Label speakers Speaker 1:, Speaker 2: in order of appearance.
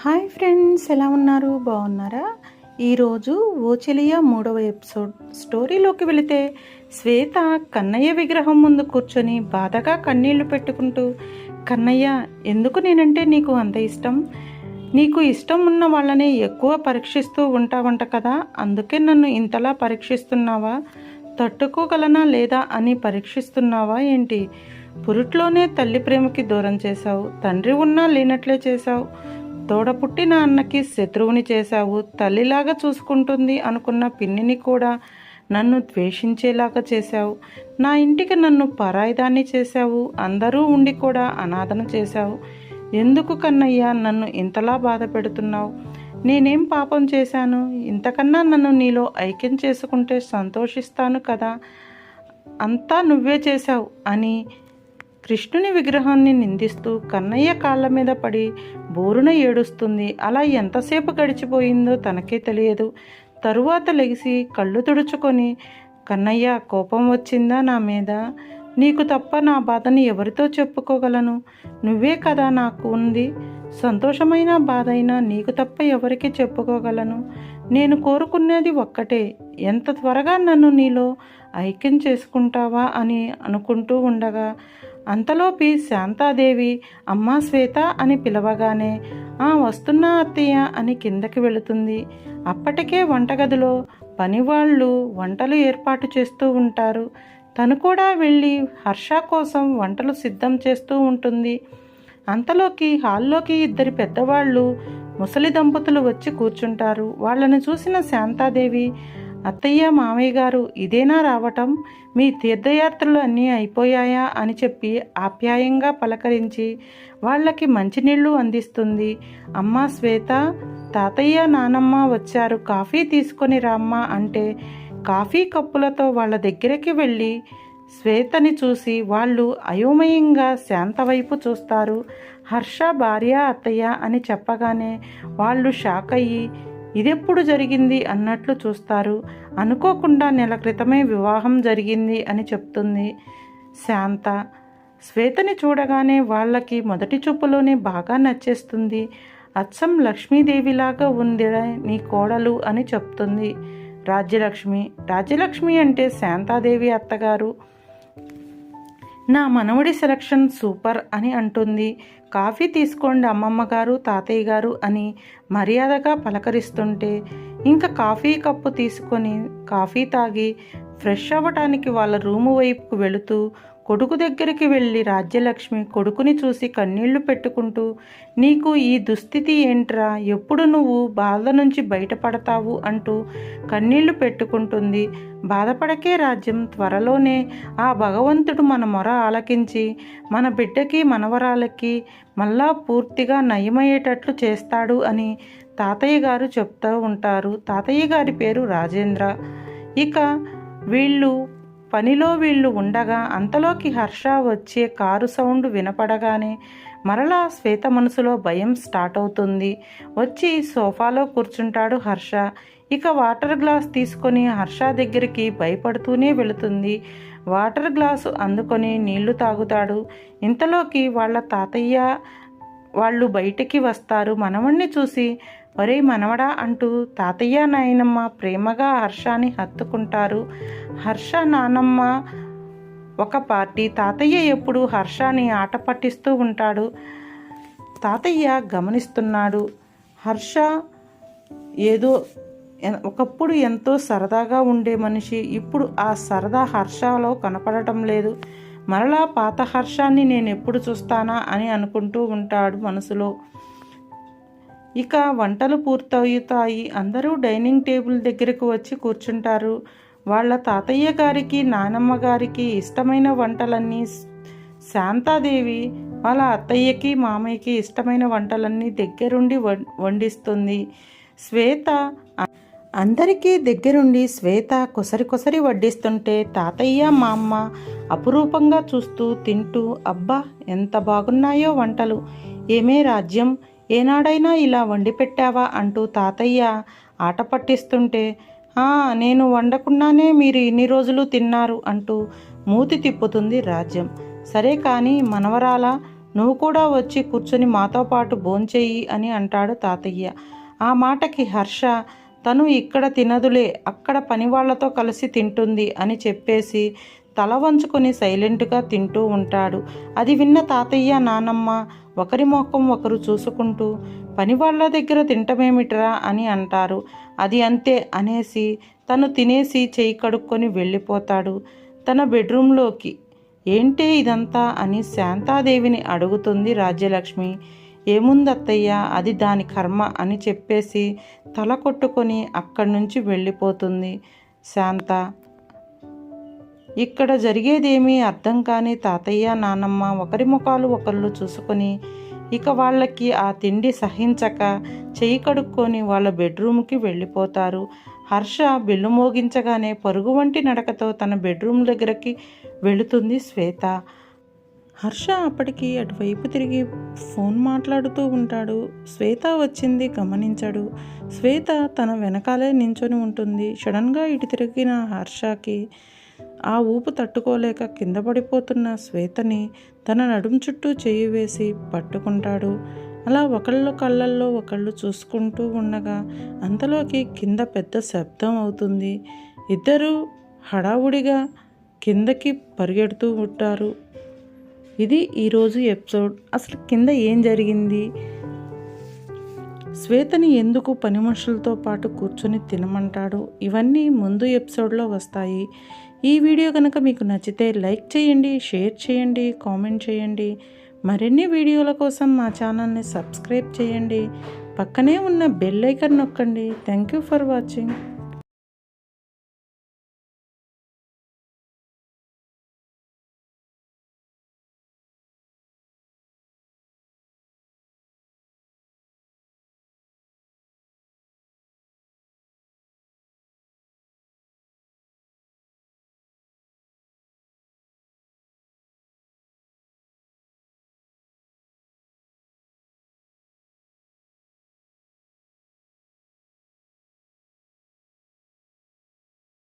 Speaker 1: Hi friends, ఎలా ఉన్నారు? బాగున్నారా? ఈరోజు ఓ చెలియా 3వ ఎపిసోడ్ స్టోరీలోకి వెళితే, శ్వేత కన్నయ్య విగ్రహం ముందు కూర్చొని బాధగా కన్నీళ్లు పెట్టుకుంటూ, కన్నయ్య, ఎందుకు నేనంటే నీకు అంత ఇష్టం? నీకు ఇష్టం ఉన్న వాళ్ళని ఎక్కువ పరీక్షిస్తూ ఉంటావంట కదా, అందుకే నన్ను ఇంతలా పరీక్షిస్తున్నావా? తట్టుకోగలనా లేదా అని పరీక్షిస్తున్నావా ఏంటి? పురిట్లోనే తల్లి ప్రేమకి దూరం చేశావు, తండ్రి ఉన్నా లేనట్లే చేశావు, తోడ పుట్టిన అన్నకి శత్రువుని చేశావు, తల్లిలాగా చూసుకుంటుంది అనుకున్న పిన్నిని కూడా నన్ను ద్వేషించేలాగా చేశావు, నా ఇంటికి నన్ను పరాయిదాన్ని చేశావు, అందరూ ఉండి కూడా అనాథన చేశావు. ఎందుకు కన్నయ్య నన్ను ఇంతలా బాధ పెడుతున్నావు? నేనేం పాపం చేశాను? ఇంతకన్నా నన్ను నీలో ఐక్యం చేసుకుంటే సంతోషిస్తాను కదా, అంతా నువ్వే చేశావు అని కృష్ణుని విగ్రహాన్ని నిందిస్తూ కన్నయ్య కాళ్ళ మీద పడి బోరున ఏడుస్తుంది. అలా ఎంతసేపు గడిచిపోయిందో తనకే తెలియదు. తరువాత లెగిసి కళ్ళు తుడుచుకొని, కన్నయ్య, కోపం వచ్చిందా నా మీద? నీకు తప్ప నా బాధని ఎవరితో చెప్పుకోగలను? నువ్వే కదా నాకు ఉంది. సంతోషమైన బాధైనా నీకు తప్ప ఎవరికి చెప్పుకోగలను? నేను కోరుకునేది ఒక్కటే, ఎంత త్వరగా నన్ను నీలో ఐక్యం చేసుకుంటావా అని అనుకుంటూ ఉండగా, అంతలోపి శాంతాదేవి అమ్మా శ్వేత అని పిలవగానే, వస్తున్నా అత్తయ్య అని కిందకి వెళుతుంది. అప్పటికే వంటగదిలో పనివాళ్ళు వంటలు ఏర్పాటు చేస్తూ ఉంటారు. తను కూడా వెళ్ళి హర్ష కోసం వంటలు సిద్ధం చేస్తూ ఉంటుంది. అంతలోకి హాల్లోకి ఇద్దరి పెద్దవాళ్ళు ముసలి దంపతులు వచ్చి కూర్చుంటారు. వాళ్ళని చూసిన శాంతాదేవి, అత్తయ్య, మామయ్య గారు, ఇదేనా రావటం? మీ తీర్థయాత్రలు అన్నీ అయిపోయాయా అని చెప్పి ఆప్యాయంగా పలకరించి వాళ్ళకి మంచినీళ్ళు అందిస్తుంది. అమ్మా శ్వేత, తాతయ్య, నానమ్మ వచ్చారు, కాఫీ తీసుకొని రామ్మా అంటే కాఫీ కప్పులతో వాళ్ళ దగ్గరికి వెళ్ళి శ్వేతని చూసి వాళ్ళు అయోమయంగా శాంత వైపు చూస్తారు. హర్ష భార్య అత్తయ్య అని చెప్పగానే వాళ్ళు షాక్ అయ్యి, ఇదెప్పుడు జరిగింది అన్నట్లు చూస్తారు. అనుకోకుండా నెల క్రితమే వివాహం జరిగింది అని చెప్తుంది శాంత. శ్వేతని చూడగానే వాళ్ళకి మొదటి చూపులోనే బాగా నచ్చేస్తుంది. అచ్చం లక్ష్మీదేవిలాగా ఉంది నీ కోడలు అని చెప్తుంది రాజ్యలక్ష్మి. రాజ్యలక్ష్మి అంటే శాంతాదేవి అత్తగారు. నా మనవడి సెలక్షన్ సూపర్ అని అంటుంది. కాఫీ తీసుకోండి అమ్మమ్మ గారు, తాతయ్య గారు అని మర్యాదగా పలకరిస్తుంటే, ఇంకా కాఫీ కప్పు తీసుకొని కాఫీ తాగి ఫ్రెష్ అవ్వటానికి వాళ్ళ రూము వైపుకు వెళుతూ కొడుకు దగ్గరికి వెళ్ళి రాజ్యలక్ష్మి కొడుకుని చూసి కన్నీళ్లు పెట్టుకుంటూ, నీకు ఈ దుస్థితి ఏంట్రా? ఎప్పుడు నువ్వు బాధ నుంచి బయటపడతావు అంటూ కన్నీళ్లు పెట్టుకుంటుంది. బాధపడకే రాజ్యం, త్వరలోనే ఆ భగవంతుడు మన మొర ఆలకించి మన బిడ్డకి మనవరాలకి మళ్ళా పూర్తిగా నయమయ్యేటట్లు చేస్తాడు అని తాతయ్య గారు చెప్తూ ఉంటారు. తాతయ్య గారి పేరు రాజేంద్ర. ఇక వీళ్ళు ఉండగా అంతలోకి హర్ష వచ్చే కారు సౌండ్ వినపడగానే మరలా శ్వేత మనసులో భయం స్టార్ట్ అవుతుంది. వచ్చి సోఫాలో కూర్చుంటాడు హర్ష. ఇక వాటర్ గ్లాస్ తీసుకొని హర్ష దగ్గరికి భయపడుతూనే వెళుతుంది. వాటర్ గ్లాసు అందుకొని నీళ్లు తాగుతాడు. ఇంతలోకి వాళ్ళ తాతయ్య వాళ్ళు బయటికి వస్తారు. మనవణ్ణి చూసి, ఒరే మనవడా అంటూ తాతయ్య నాయనమ్మ ప్రేమగా హర్షాని హత్తుకుంటారు. హర్ష నానమ్మ ఒక పార్టీ. తాతయ్య ఎప్పుడు హర్షాని ఆట పట్టిస్తూ ఉంటాడు. తాతయ్య గమనిస్తున్నాడు. హర్ష ఏదో ఒకప్పుడు ఎంతో సరదాగా ఉండే మనిషి, ఇప్పుడు ఆ సరదా హర్షలో కనపడటం లేదు. మరలా పాత హర్షాన్ని నేను ఎప్పుడు చూస్తానా అని అనుకుంటూ ఉంటాడు మనసులో. ఇక వంటలు పూర్తవుతాయి. అందరూ డైనింగ్ టేబుల్ దగ్గరకు వచ్చి కూర్చుంటారు. వాళ్ళ తాతయ్య గారికి, నానమ్మ గారికి ఇష్టమైన వంటలన్నీ శాంతాదేవి వాళ్ళ అత్తయ్యకి, మామయ్యకి ఇష్టమైన వంటలన్నీ దగ్గరుండి వండిస్తుంది. శ్వేత అందరికీ దగ్గరుండి శ్వేత కొసరి వడ్డిస్తుంటే తాతయ్య, మా అమ్మ అపురూపంగా చూస్తూ తింటూ, అబ్బా ఎంత బాగున్నాయో వంటలు, ఏమే రాజ్యం, ఏనాడైనా ఇలా వండి పెట్టావా అంటూ తాతయ్య ఆట పట్టిస్తుంటే, నేను వండకుండానే మీరు ఇన్ని రోజులు తిన్నారు అంటూ మూతి తిప్పుతుంది రాజ్యం. సరే కానీ మనవరాలా, నువ్వు కూడా వచ్చి కూర్చొని మాతో పాటు భోంచెయ్యి అని అంటాడు తాతయ్య. ఆ మాటకి హర్ష తను ఇక్కడ తినదులే, అక్కడ పనివాళ్లతో కలిసి తింటుంది అని చెప్పేసి తల వంచుకొని సైలెంట్గా తింటూ ఉంటాడు. అది విన్న తాతయ్య నానమ్మ ఒకరి ముఖం ఒకరు చూసుకుంటూ పనివాళ్ల దగ్గర తింటమేమిట్రా అని అంటారు. అది అంతే అనేసి తను తినేసి చేయి కడుక్కొని వెళ్ళిపోతాడు తన బెడ్రూమ్లోకి. ఏంటే ఇదంతా అని శాంతాదేవిని అడుగుతుంది రాజ్యలక్ష్మి. ఏముందత్తయ్య, అది దాని కర్మ అని చెప్పేసి తల కొట్టుకొని అక్కడి నుంచి వెళ్ళిపోతుంది శాంత. ఇక్కడ జరిగేదేమీ అర్థం కాని తాతయ్య నానమ్మ ఒకరి ముఖాలు ఒకళ్ళు చూసుకొని ఇక వాళ్ళకి ఆ తిండి సహించక చెయ్యి కడుక్కొని వాళ్ళ బెడ్రూమ్కి వెళ్ళిపోతారు. హర్ష బెల్లు మోగించగానే పరుగు వంటి నడకతో తన బెడ్రూమ్ దగ్గరికి వెళుతుంది శ్వేత. హర్ష అప్పటికి అటువైపు తిరిగి ఫోన్ మాట్లాడుతూ ఉంటాడు. శ్వేత వచ్చింది గమనించాడు. శ్వేత తన వెనకాలే నించొని ఉంటుంది. సడన్గా ఇటు తిరిగిన హర్షకి ఆ ఊపు తట్టుకోలేక కింద పడిపోతున్న శ్వేతని తన నడుం చుట్టూ చేయి వేసి పట్టుకుంటాడు. అలా ఒకళ్ళు కళ్ళల్లో ఒకళ్ళు చూసుకుంటూ ఉండగా అంతలోకి కింద పెద్ద శబ్దం అవుతుంది. ఇద్దరు హడావుడిగా కిందకి పరిగెడుతూ ఉంటారు. ఇది ఈరోజు ఎపిసోడ్. అసలు కింద ఏం జరిగింది, శ్వేతని ఎందుకు పని మనుషులతో పాటు కూర్చొని తినమంటాడు, ఇవన్నీ ముందు ఎపిసోడ్లో వస్తాయి. ఈ వీడియో కనుక మీకు నచ్చితే లైక్ చేయండి, షేర్ చేయండి, కామెంట్ చేయండి. మరిన్ని వీడియోల కోసం మా ఛానల్ని సబ్స్క్రైబ్ చేయండి. పక్కనే ఉన్న బెల్ ఐకాన్ నొక్కండి. Thank you for watching.